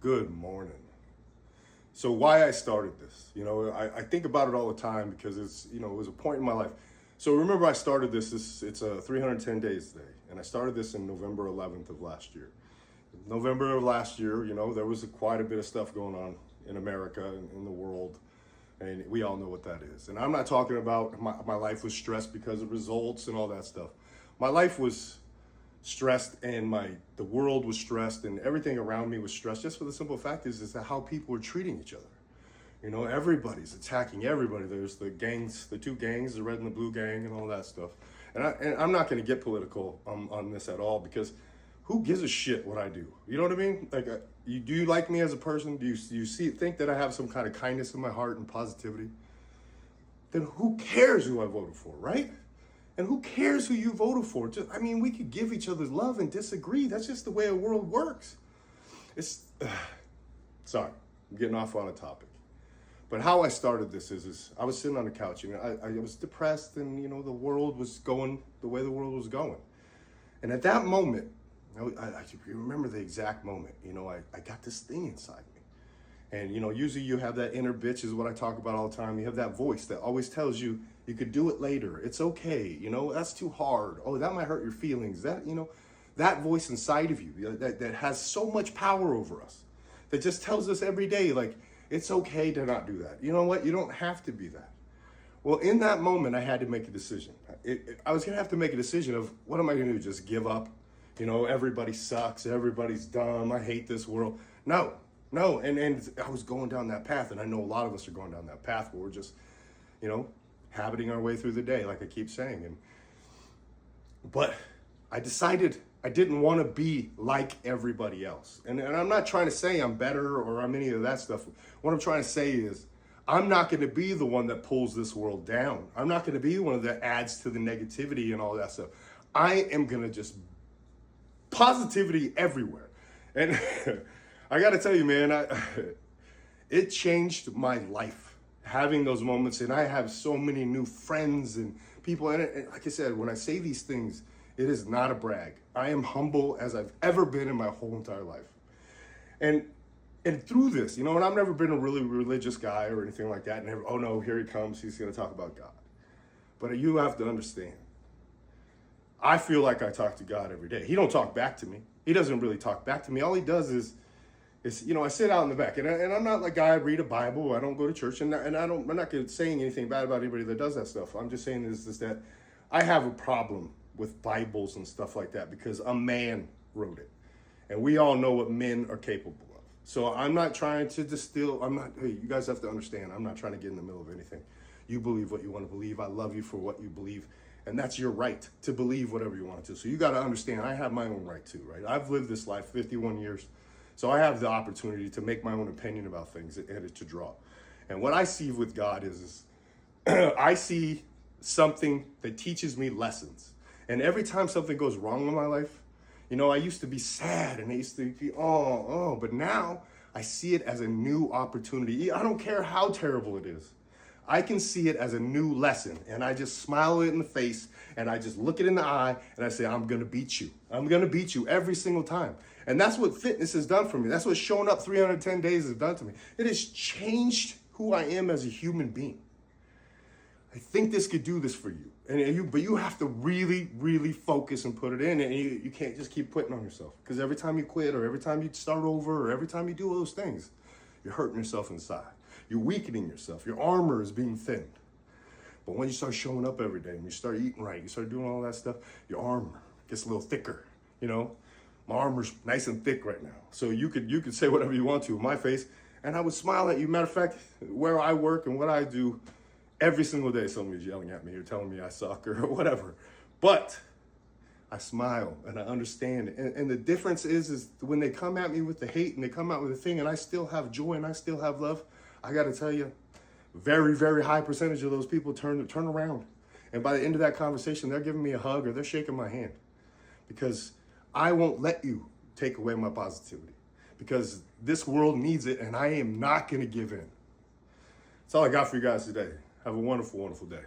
Good morning. So why I started this, I think about it all the time because it was a point in my life. So remember I started it's a 310 days day, and I started this in November 11th of last year. November of last year, there was quite a bit of stuff going on in America and in the world, and we all know what that is. And I'm not talking about my life was stressed because of results and all that stuff. My life was stressed, and the world was stressed, and everything around me was stressed, just for the simple fact is that how people are treating each other. Everybody's attacking everybody. There's the gangs, the two gangs, the red and the blue gang, and all that stuff. And I'm not going to get political on this at all, because who gives a shit what I do? You know what I mean? Like, do you like me as a person? Do you think that I have some kind of kindness in my heart and positivity? Then who cares who I voted for, right? And who cares who you voted for? We could give each other love and disagree. That's just the way the world works. Sorry, I'm getting off on a topic. But how I started this is I was sitting on the couch, and I was depressed, and the world was going the way the world was going. And at that moment, I remember the exact moment. I got this thing inside me. And usually you have that inner bitch, is what I talk about all the time. You have that voice that always tells you could do it later. It's okay. That's too hard. Oh, that might hurt your feelings. That voice inside of you that has so much power over us, that just tells us every day, like, it's okay to not do that. You know what? You don't have to be that. Well, in that moment, I had to make a decision. I was going to have to make a decision of, what am I going to do? Just give up? Everybody sucks. Everybody's dumb. I hate this world. No. And I was going down that path, and I know a lot of us are going down that path where we're just, habiting our way through the day, like I keep saying. But I decided I didn't want to be like everybody else. And I'm not trying to say I'm better or I'm any of that stuff. What I'm trying to say is, I'm not going to be the one that pulls this world down. I'm not going to be one that adds to the negativity and all that stuff. I am going to just positivity everywhere. And I got to tell you, man, it changed my life, having those moments. And I have so many new friends and people. And like I said, when I say these things, it is not a brag. I am humble as I've ever been in my whole entire life. And through this, and I've never been a really religious guy or anything like that. And oh no, here he comes. He's going to talk about God. But you have to understand, I feel like I talk to God every day. He don't talk back to me. He doesn't really talk back to me. All he does is I sit out in the back, and I'm not like I read a Bible. I don't go to church, and I'm not saying anything bad about anybody that does that stuff. I'm just saying is that I have a problem with Bibles and stuff like that, because a man wrote it, and we all know what men are capable of. So I'm not trying to distill. Hey, you guys have to understand, I'm not trying to get in the middle of anything. You believe what you want to believe. I love you for what you believe. And that's your right to believe whatever you want to. So you got to understand, I have my own right too, right? I've lived this life 51 years. So I have the opportunity to make my own opinion about things and to draw. And what I see with God is I see something that teaches me lessons. And every time something goes wrong in my life, I used to be sad, and I used to be, but now I see it as a new opportunity. I don't care how terrible it is. I can see it as a new lesson, and I just smile it in the face, and I just look it in the eye, and I say, I'm going to beat you. I'm going to beat you every single time. And that's what fitness has done for me. That's what showing up 310 days has done to me. It has changed who I am as a human being. I think this could do this for you. But you have to really, really focus and put it in, and you can't just keep quitting on yourself. Because every time you quit, or every time you start over, or every time you do those things, you're hurting yourself inside. You're weakening yourself. Your armor is being thinned. But when you start showing up every day and you start eating right, you start doing all that stuff, your armor gets a little thicker. My armor's nice and thick right now. So you could say whatever you want to in my face, and I would smile at you. Matter of fact, where I work and what I do, every single day somebody's yelling at me or telling me I suck or whatever. But I smile and I understand. And the difference is when they come at me with the hate and they come out with the thing, and I still have joy and I still have love, I got to tell you, very, very high percentage of those people turn around. And by the end of that conversation, they're giving me a hug or they're shaking my hand, because I won't let you take away my positivity, because this world needs it, and I am not going to give in. That's all I got for you guys today. Have a wonderful, wonderful day.